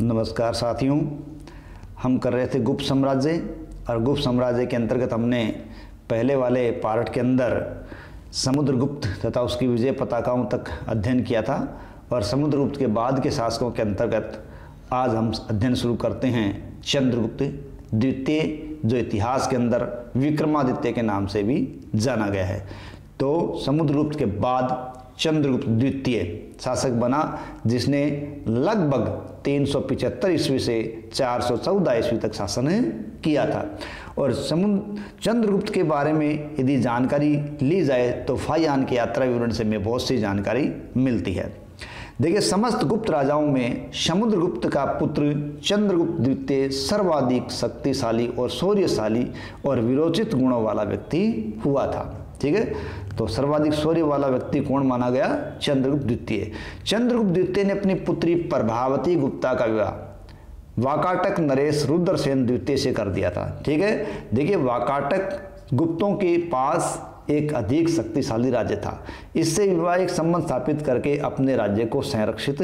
नमस्कार साथियों, हम कर रहे थे गुप्त साम्राज्य और गुप्त साम्राज्य के अंतर्गत हमने पहले वाले पार्ट के अंदर समुद्रगुप्त तथा उसकी विजय पताकाओं तक अध्ययन किया था और समुद्रगुप्त के बाद के शासकों के अंतर्गत आज हम अध्ययन शुरू करते हैं चंद्रगुप्त द्वितीय, जो इतिहास के अंदर विक्रमादित्य के नाम से भी जाना गया है। तो समुद्रगुप्त के बाद चंद्रगुप्त द्वितीय शासक बना, जिसने लगभग 375 ईस्वी से 414 ईस्वी तक शासन किया था। और चंद्रगुप्त के बारे में यदि जानकारी ली जाए तो फाहियान की यात्रा विवरण से हमें बहुत सी जानकारी मिलती है। देखिए, समस्त गुप्त राजाओं में समुद्रगुप्त का पुत्र चंद्रगुप्त द्वितीय सर्वाधिक शक्तिशाली और शौर्यशाली और विरोचित गुणों वाला व्यक्ति हुआ था। ठीक है, तो सर्वाधिक शौर्य वाला व्यक्ति कौन माना गया? चंद्रगुप्त द्वितीय। चंद्रगुप्त द्वितीय ने अपनी पुत्री प्रभावती गुप्ता का विवाह वाकाटक नरेश रुद्रसेन द्वितीय से कर दिया था। ठीक है, देखिए, वाकाटक गुप्तों के पास एक अधिक शक्तिशाली राज्य था। इससे वैवाहिक संबंध स्थापित करके अपने राज्य को संरक्षित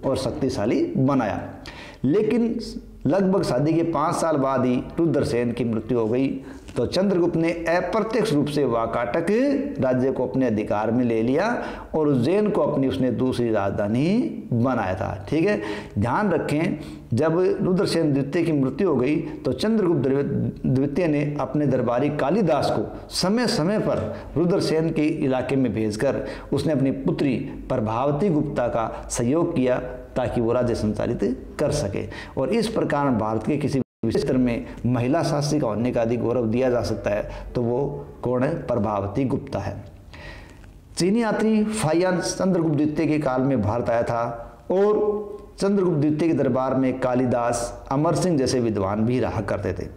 और शक्तिशाली बनाया। लेकिन लगभग शादी के 5 साल बाद ही रुद्रसेन की मृत्यु हो गई, तो चंद्रगुप्त ने अप्रत्यक्ष रूप से वाकाटक राज्य को अपने अधिकार में ले लिया और उज्जैन को अपनी उसने दूसरी राजधानी बनाया था। ठीक है, ध्यान रखें, जब रुद्रसेन द्वितीय की मृत्यु हो गई तो चंद्रगुप्त द्वितीय ने अपने दरबारी कालिदास को समय समय पर रुद्रसेन के इलाके में भेजकर उसने अपनी पुत्री प्रभावती गुप्ता का सहयोग किया ताकि वो राज्य संचालित कर सके। और इस प्रकार भारत के किसी विशेष क्षेत्र में महिला शासिका होने का अधिक गौरव दिया जा सकता है, तो वो कौन है? प्रभावती गुप्ता है। चीनी यात्री फाहियान चंद्रगुप्त द्वितीय के काल में भारत आया था और चंद्रगुप्त द्वितीय के दरबार में कालिदास, अमर सिंह जैसे विद्वान भी रहा करते थे।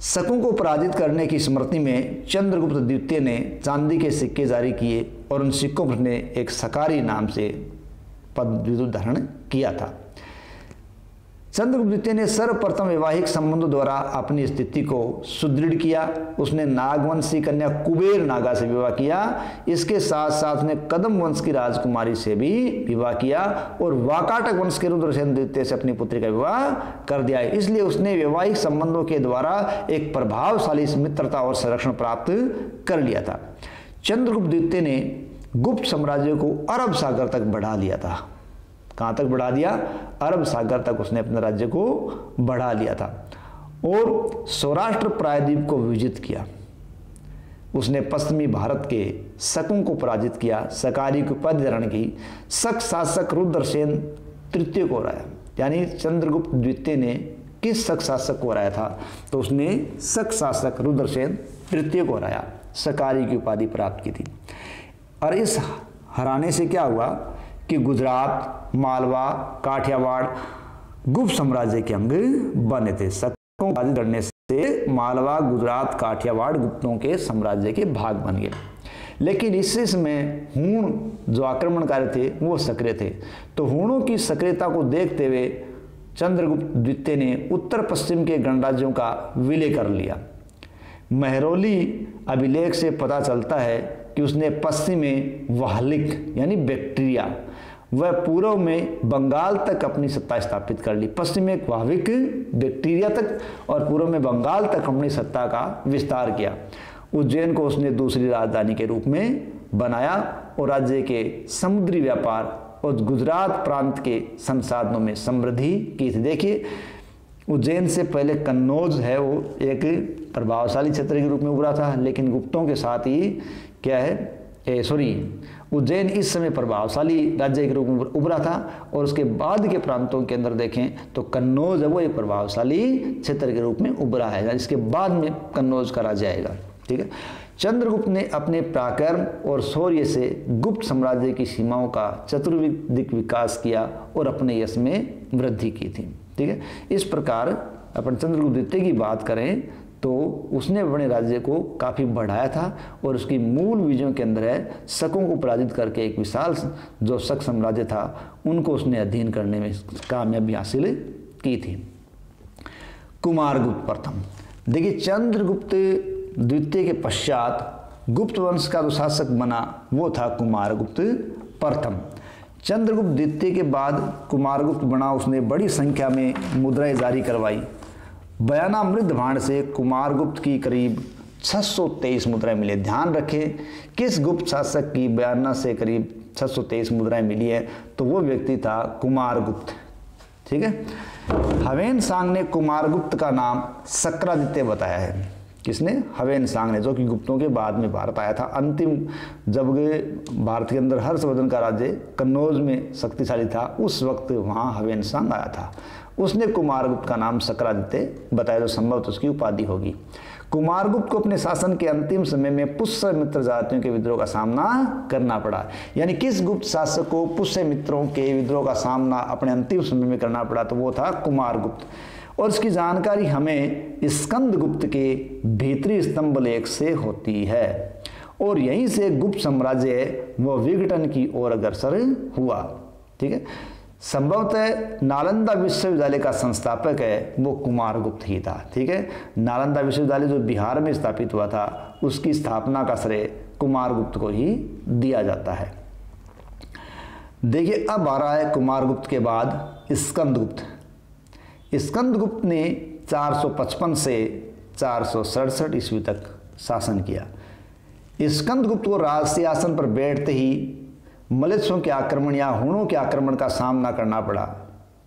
शकों को पराजित करने की स्मृति में चंद्रगुप्त द्वितीय ने चांदी के सिक्के जारी किए और उन सिक्कों पर ने एक सकारी नाम से पद विद्युत धारण किया था। चंद्रगुप्त द्वितीय ने सर्वप्रथम वैवाहिक संबंधों द्वारा अपनी स्थिति को सुदृढ़ किया। उसने नागवंशी कन्या कुबेर नागा से विवाह किया। इसके साथ साथ उसने कदम वंश की राजकुमारी से भी विवाह किया और वाकाटक वंश के रुद्रसेन द्वितीय से अपनी पुत्री का विवाह कर दिया। इसलिए उसने वैवाहिक संबंधों के द्वारा एक प्रभावशाली मित्रता और संरक्षण प्राप्त कर लिया था। चंद्रगुप्त द्वितीय ने गुप्त साम्राज्य को अरब सागर तक बढ़ा लिया था। कहाँ तक बढ़ा दिया? अरब सागर तक उसने अपने राज्य को बढ़ा लिया था और सौराष्ट्र प्रायद्वीप को विजित किया। उसने पश्चिमी भारत के शकों को पराजित किया, सकारी की उपाधि धारण की, शक शासक रुद्रसेन तृतीय को हराया। यानी चंद्रगुप्त द्वितीय ने किस शक शासक को हराया था? तो उसने शक शासक रुद्रसेन तृतीय को हराया, सकारी की उपाधि प्राप्त की थी। और इस हराने से क्या हुआ कि गुजरात, मालवा, काठियावाड़ गुप्त साम्राज्य के अंग बने थे। शकों को लड़ने से मालवा, गुजरात, काठियावाड़ गुप्तों के साम्राज्य के भाग बन गए। लेकिन इसी समय हूण जो आक्रमणकारी थे वो सक्रिय थे। तो हूणों की सक्रियता को देखते हुए चंद्रगुप्त द्वितीय ने उत्तर पश्चिम के गणराज्यों का विलय कर लिया। महरौली अभिलेख से पता चलता है कि उसने पश्चिम में वाहलिक यानी बैक्टीरिया व पूर्व में बंगाल तक अपनी सत्ता स्थापित कर ली। पश्चिम में वाहविक बैक्टीरिया तक और पूर्व में बंगाल तक अपनी सत्ता का विस्तार किया। उज्जैन को उसने दूसरी राजधानी के रूप में बनाया और राज्य के समुद्री व्यापार और गुजरात प्रांत के संसाधनों में समृद्धि की थी। देखिए, उज्जैन से पहले कन्नौज है वो एक प्रभावशाली क्षेत्र के रूप में उभरा था, लेकिन गुप्तों के साथ ही क्या है उज्जैन इस समय प्रभावशाली राज्य के रूप में उभरा था। और उसके बाद के प्रांतों के अंदर देखें तो कन्नौज है वो एक प्रभावशाली क्षेत्र के रूप में उभरा है। इसके बाद में कन्नौज का राज्य आएगा। ठीक है, चंद्रगुप्त ने अपने पराक्रम और शौर्य से गुप्त साम्राज्य की सीमाओं का चतुर्विधिक विकास किया और अपने यश में वृद्धि की थी। ठीक है, इस प्रकार अपन चंद्रगुप्त द्वितीय की बात करें तो उसने अपने राज्य को काफ़ी बढ़ाया था और उसकी मूल विजयों के अंदर है शकों को पराजित करके एक विशाल जो शक साम्राज्य था उनको उसने अधीन करने में कामयाबी हासिल की थी। कुमारगुप्त प्रथम। देखिए, चंद्रगुप्त द्वितीय के पश्चात गुप्त वंश का जो शासक बना वो था कुमारगुप्त प्रथम। चंद्रगुप्त द्वितीय के बाद कुमारगुप्त बना, उसने बड़ी संख्या में मुद्राएं जारी करवाई। बयाना मृद भांड से कुमारगुप्त की करीब 623 मुद्राएं मिली। ध्यान रखें, किस गुप्त शासक की बयाना से करीब 623 मुद्राएं मिली है, तो वो व्यक्ति था कुमारगुप्त। ठीक है। ह्वेन-सांग ने कुमारगुप्त का नाम शक्रादित्य बताया है। किसने? ह्वेन-सांग ने, जो कि गुप्तों के बाद में भारत आया था। अंतिम जब भारत के अंदर हर्षवर्धन का राज्य कन्नौज में शक्तिशाली था, उस वक्त वहाँ ह्वेन-सांग आया था। उसने कुमारगुप्त का नाम शक्रादित्य बताया, जो संभवतः उसकी उपाधि होगी। कुमारगुप्त को अपने शासन के अंतिम समय में पुष्यमित्र जातियों के विद्रोह का सामना करना पड़ा। यानी किस गुप्त शासक को पुष्यमित्रों के विद्रोह का सामना अपने अंतिम समय में करना पड़ा, तो वो था कुमारगुप्त। और इसकी जानकारी हमें स्कंदगुप्त के भीतरी स्तंभ लेख से होती है, और यहीं से गुप्त साम्राज्य व विघटन की ओर अग्रसर हुआ। ठीक है। संभवतः नालंदा विश्वविद्यालय का संस्थापक है वो कुमारगुप्त ही था। ठीक है। नालंदा विश्वविद्यालय जो बिहार में स्थापित हुआ था, उसकी स्थापना का श्रेय कुमारगुप्त को ही दिया जाता है। देखिए, अब आ रहा है कुमारगुप्त के बाद स्कंदगुप्त। स्कंदगुप्त ने 455 से 467 ईस्वी तक शासन किया। स्कंदगुप्त को राज सिंहासन पर बैठते ही मलेच्छों के आक्रमण या हुणों के आक्रमण का सामना करना पड़ा।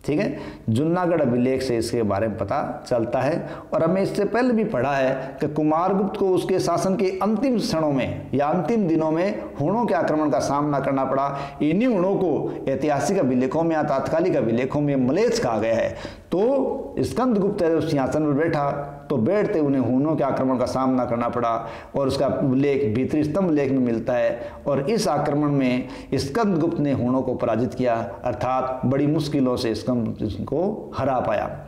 ठीक है। जूनागढ़ अभिलेख से इसके बारे में पता चलता है, और हमें इससे पहले भी पढ़ा है कि कुमारगुप्त को उसके शासन के अंतिम क्षणों में या अंतिम दिनों में हुणों के आक्रमण का सामना करना पड़ा। इन्हीं हुणों को ऐतिहासिक अभिलेखों में या तात्कालिक अभिलेखों में मलेच्छ कहा गया है। तो स्कंदगुप्त जब सिंहासन पर बैठा तो बैठते उन्हें हुणों के आक्रमण का सामना करना पड़ा, और उसका उल्लेख भीतरी स्तंभ लेख में मिलता है। और इस आक्रमण में स्कंदगुप्त ने हुणों को पराजित किया, अर्थात बड़ी मुश्किलों से स्कंदगुप्त को हरा पाया।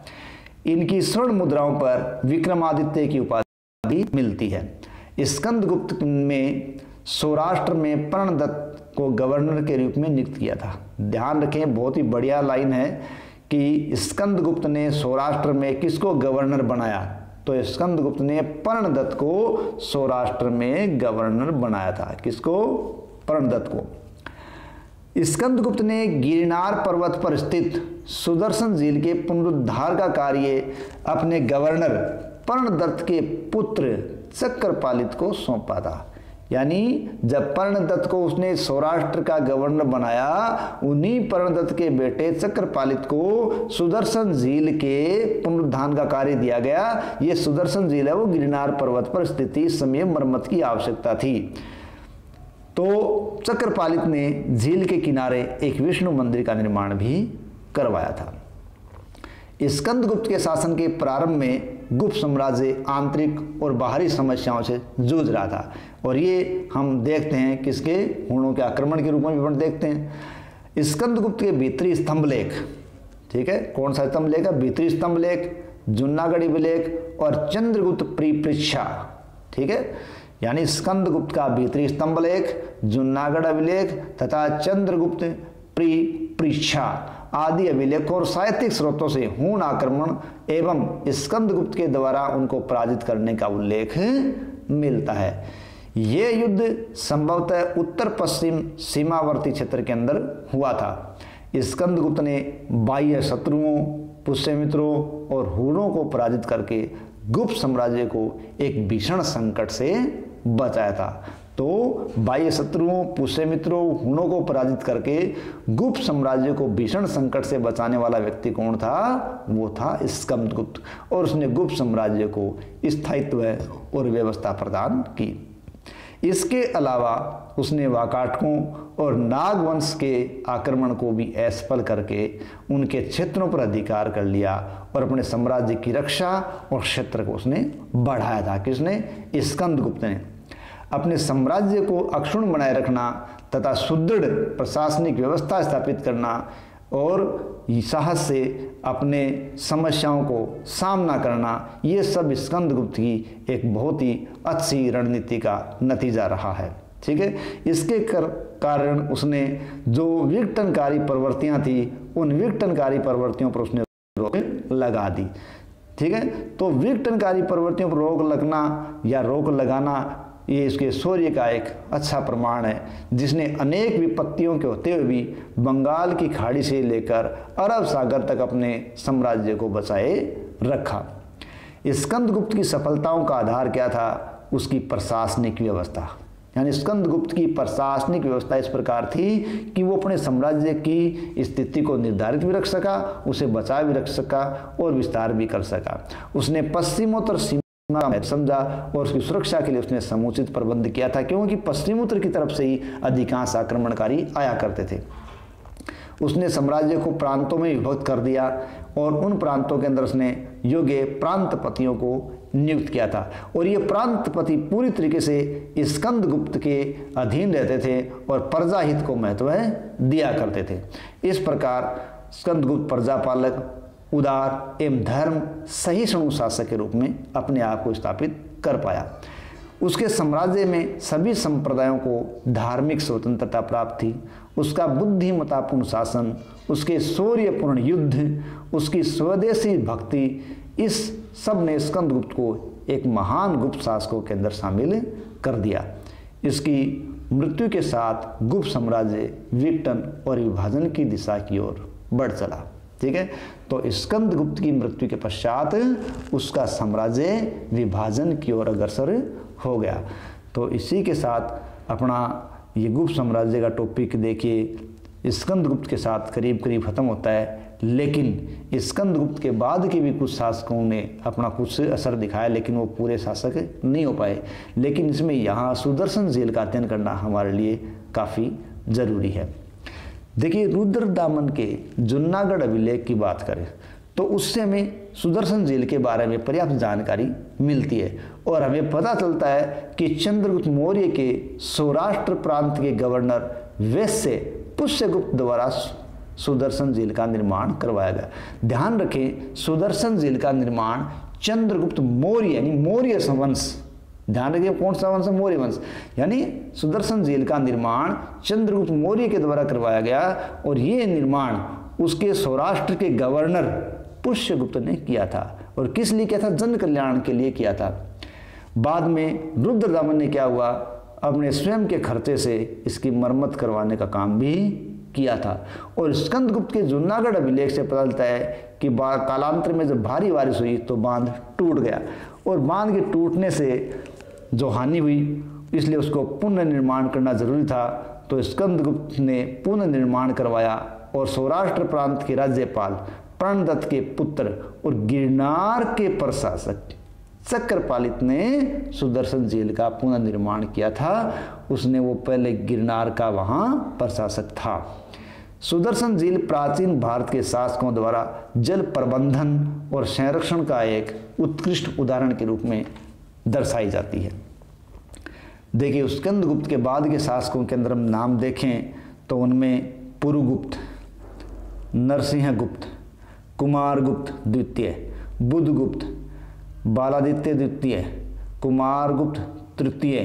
इनकी स्वर्ण मुद्राओं पर विक्रमादित्य की उपाधि मिलती है। स्कंदगुप्त में सौराष्ट्र में प्रणदत्त को गवर्नर के रूप में नियुक्त किया था। ध्यान रखें, बहुत ही बढ़िया लाइन है कि स्कंदगुप्त ने सौराष्ट्र में किसको गवर्नर बनाया, तो स्कंदगुप्त ने प्रणदत्त को सौराष्ट्र में गवर्नर बनाया था। किसको? प्रणदत्त को। स्कंदगुप्त ने गिरनार पर्वत पर स्थित सुदर्शन झील के पुनरुद्धार का कार्य अपने गवर्नर प्रणदत्त के पुत्र चक्रपालित को सौंपा था। यानी जब प्रणदत्त को उसने सौराष्ट्र का गवर्नर बनाया, उन्हीं प्रणदत्त के बेटे चक्रपालित को सुदर्शन झील के पुनरुद्धार का कार्य दिया गया। ये सुदर्शन झील है, वो गिरनार पर्वत पर स्थित, इस समय मरम्मत की आवश्यकता थी। तो चक्रपालित ने झील के किनारे एक विष्णु मंदिर का निर्माण भी करवाया था। स्कंदगुप्त के शासन के प्रारंभ में गुप्त साम्राज्य आंतरिक और बाहरी समस्याओं से जूझ रहा था, और ये हम देखते हैं किसके? हुणों के आक्रमण के रूप में विवरण देखते हैं। स्कंदगुप्त के भीतरी स्तंभ लेख, ठीक है, कौन सा स्तंभ लेख है? भीतरी स्तंभ लेख, जूनागढ़ अभिलेख और चंद्रगुप्त परीक्षा। ठीक है। यानी स्कंदगुप्त का भीतरी स्तंभ लेख, जूनागढ़ अभिलेख तथा चंद्रगुप्त परीक्षा आदि अभिलेखों और साहित्यिक स्रोतों से हुण आक्रमण एवं स्कंदगुप्त के द्वारा उनको पराजित करने का उल्लेख मिलता है। ये युद्ध संभवतः उत्तर पश्चिम सीमावर्ती क्षेत्र के अंदर हुआ था। स्कंदगुप्त ने बाह्य शत्रुओं, पुष्यमित्रों और हुणों को पराजित करके गुप्त साम्राज्य को एक भीषण संकट से बचाया था। तो बाह्य शत्रुओं, पुष्यमित्रों, हुणों को पराजित करके गुप्त साम्राज्य को भीषण संकट से बचाने वाला व्यक्ति कौन था? वो था स्कंदगुप्त, और उसने गुप्त साम्राज्य को स्थायित्व और व्यवस्था प्रदान की। इसके अलावा उसने वाकाटकों और नागवंश के आक्रमण को भी असफल करके उनके क्षेत्रों पर अधिकार कर लिया और अपने साम्राज्य की रक्षा और क्षेत्र को उसने बढ़ाया था। किसने? स्कंदगुप्त ने। अपने साम्राज्य को अक्षुण्ण बनाए रखना तथा सुदृढ़ प्रशासनिक व्यवस्था स्थापित करना और साहस से अपने समस्याओं को सामना करना, ये सब स्कंदगुप्त की एक बहुत ही अच्छी रणनीति का नतीजा रहा है। ठीक है। इसके कारण उसने जो विघटनकारी प्रवृत्तियां थी, उन विघटनकारी प्रवृत्तियों पर उसने रोक लगा दी। ठीक है। तो विघटनकारी प्रवृत्तियों पर रोक लगना या रोक लगाना ये इसके शौर्य का एक अच्छा प्रमाण है, जिसने अनेक विपत्तियों के होते हुए भी बंगाल की खाड़ी से लेकर अरब सागर तक अपने साम्राज्य को बचाए रखा। स्कंदगुप्त की सफलताओं का आधार क्या था? उसकी प्रशासनिक व्यवस्था। यानी स्कंदगुप्त की प्रशासनिक व्यवस्था इस प्रकार थी कि वो अपने साम्राज्य की स्थिति को निर्धारित भी रख सका, उसे बचा भी रख सका और विस्तार भी कर सका। उसने पश्चिमोत्तर सीमा में समझा और उसकी सुरक्षा के लिए उसने समुचित प्रबंध किया था, क्योंकि पश्चिमोत्तर की तरफ से ही अधिकांश आक्रमणकारी आया करते थे। उसने साम्राज्य को प्रांतों में विभक्त कर दिया और उन प्रांतों के अंदर उसने योग्य प्रांतपतियों को नियुक्त किया था, और ये प्रांतपति पूरी तरीके से स्कंदगुप्त के अधीन रहते थे और प्रजा हित को महत्व दिया करते थे। इस प्रकार स्कंदगुप्त प्रजापालक, उदार एवं धर्म सहिष्णु शासक के रूप में अपने आप को स्थापित कर पाया। उसके साम्राज्य में सभी संप्रदायों को धार्मिक स्वतंत्रता प्राप्त थी। उसका बुद्धिमत्तापूर्ण शासन, उसके शौर्यपूर्ण युद्ध, उसकी स्वदेशी भक्ति, इस सब ने स्कंदगुप्त को एक महान गुप्त शासकों के अंदर शामिल कर दिया। इसकी मृत्यु के साथ गुप्त साम्राज्य विघटन और विभाजन की दिशा की ओर बढ़ चला। ठीक है, तो स्कंदगुप्त की मृत्यु के पश्चात उसका साम्राज्य विभाजन की ओर अग्रसर हो गया। तो इसी के साथ अपना ये गुप्त साम्राज्य का टॉपिक देखिए स्कंदगुप्त के साथ करीब करीब खत्म होता है, लेकिन स्कंदगुप्त के बाद के भी कुछ शासकों ने अपना कुछ असर दिखाया, लेकिन वो पूरे शासक नहीं हो पाए। लेकिन इसमें यहाँ सुदर्शन झील का अध्ययन करना हमारे लिए काफ़ी ज़रूरी है। देखिए, रुद्रदामन के जूनागढ़ अभिलेख की बात करें तो उससे हमें सुदर्शन झील के बारे में पर्याप्त जानकारी मिलती है और हमें पता चलता है कि चंद्रगुप्त मौर्य के सौराष्ट्र प्रांत के गवर्नर वैश्य पुष्यगुप्त द्वारा सुदर्शन झील का निर्माण करवाया गया। ध्यान रखें, सुदर्शन झील का निर्माण चंद्रगुप्त मौर्य यानी मौर्य वंश, ध्यान रखिए कौन सा वंश? मौर्य वंश। यानी सुदर्शन झील का निर्माण चंद्रगुप्त मौर्य के द्वारा करवाया गया और ये निर्माण उसके सौराष्ट्र के गवर्नर पुष्यगुप्त ने किया था। और किस लिए किया था? जन कल्याण के लिए किया था। बाद में रुद्रदामन ने क्या हुआ, अपने स्वयं के खर्चे से इसकी मरम्मत करवाने का काम भी किया था। और स्कंदगुप्त के जूनागढ़ अभिलेख से पता चलता है कि कालांतर में जब भारी बारिश हुई तो बांध टूट गया और बांध के टूटने से जो हानि हुई इसलिए उसको पुनर्निर्माण करना जरूरी था। तो स्कंदगुप्त ने पुनर्निर्माण करवाया और सौराष्ट्र प्रांत के राज्यपाल प्रणदत्त के पुत्र और गिरनार के प्रशासक चक्रपालित ने सुदर्शन झील का पुनर्निर्माण किया था। उसने वो पहले गिरनार का वहाँ प्रशासक था। सुदर्शन झील प्राचीन भारत के शासकों द्वारा जल प्रबंधन और संरक्षण का एक उत्कृष्ट उदाहरण के रूप में दर्शाई जाती है। देखिए, स्कंदगुप्त के बाद के शासकों के अंदर हम नाम देखें तो उनमें पुरुगुप्त, नरसिंहगुप्त, कुमारगुप्त द्वितीय, बुधगुप्त, बालादित्य द्वितीय, कुमारगुप्त तृतीय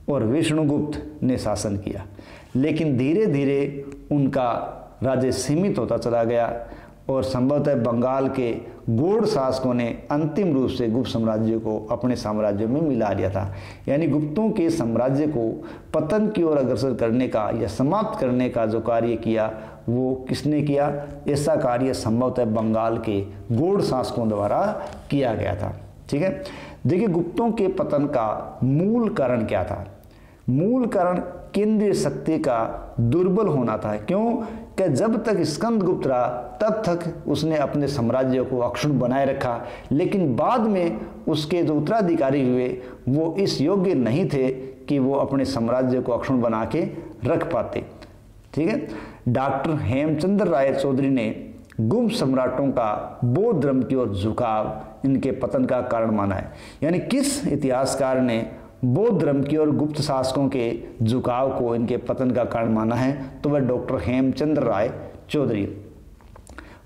और विष्णुगुप्त ने शासन किया। लेकिन धीरे धीरे उनका राज्य सीमित होता चला गया और संभवतः बंगाल के गौड़ शासकों ने अंतिम रूप से गुप्त साम्राज्य को अपने साम्राज्य में मिला लिया था। यानी गुप्तों के साम्राज्य को पतन की ओर अग्रसर करने का या समाप्त करने का जो कार्य किया वो किसने किया? ऐसा कार्य संभवतः बंगाल के गौड़ शासकों द्वारा किया गया था। ठीक है, देखिए गुप्तों के पतन का मूल कारण क्या था? मूल कारण केंद्रीय शक्ति का दुर्बल होना था। क्यों? कि जब तक स्कंदगुप्त रहा तब तक उसने अपने साम्राज्य को अक्षुण्ण बनाए रखा, लेकिन बाद में उसके जो उत्तराधिकारी हुए वो इस योग्य नहीं थे कि वो अपने साम्राज्य को अक्षुण्ण बना के रख पाते। ठीक है, डॉक्टर हेमचंद्र राय चौधरी ने गुप्त सम्राटों का बौद्ध धर्म की ओर झुकाव इनके पतन का कारण माना है। यानी किस इतिहासकार ने बौद्ध धर्म की और गुप्त शासकों के झुकाव को इनके पतन का कारण माना है? तो वह डॉक्टर हेमचंद्र राय चौधरी।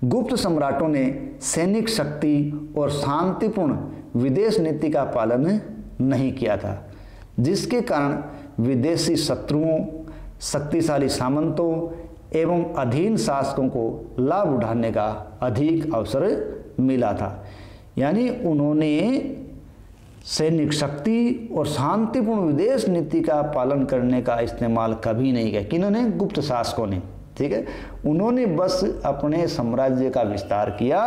गुप्त सम्राटों ने सैनिक शक्ति और शांतिपूर्ण विदेश नीति का पालन नहीं किया था, जिसके कारण विदेशी शत्रुओं, शक्तिशाली सामंतों एवं अधीन शासकों को लाभ उठाने का अधिक अवसर मिला था। यानी उन्होंने सैनिक शक्ति और शांतिपूर्ण विदेश नीति का पालन करने का इस्तेमाल कभी नहीं किया। किन्होंने? गुप्त शासकों ने। ठीक है, उन्होंने बस अपने साम्राज्य का विस्तार किया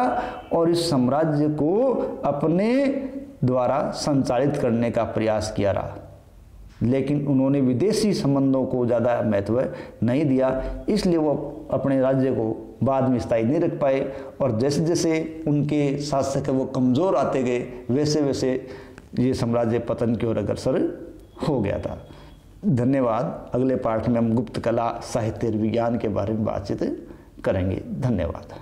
और इस साम्राज्य को अपने द्वारा संचालित करने का प्रयास किया रहा, लेकिन उन्होंने विदेशी संबंधों को ज़्यादा महत्व नहीं दिया। इसलिए वो अपने राज्य को बाद में स्थायी नहीं रख पाए और जैसे जैसे उनके शासक वो कमज़ोर आते गए वैसे वैसे ये साम्राज्य पतन की ओर अग्रसर हो गया था। धन्यवाद। अगले पाठ में हम गुप्त कला, साहित्य और विज्ञान के बारे में बातचीत करेंगे। धन्यवाद।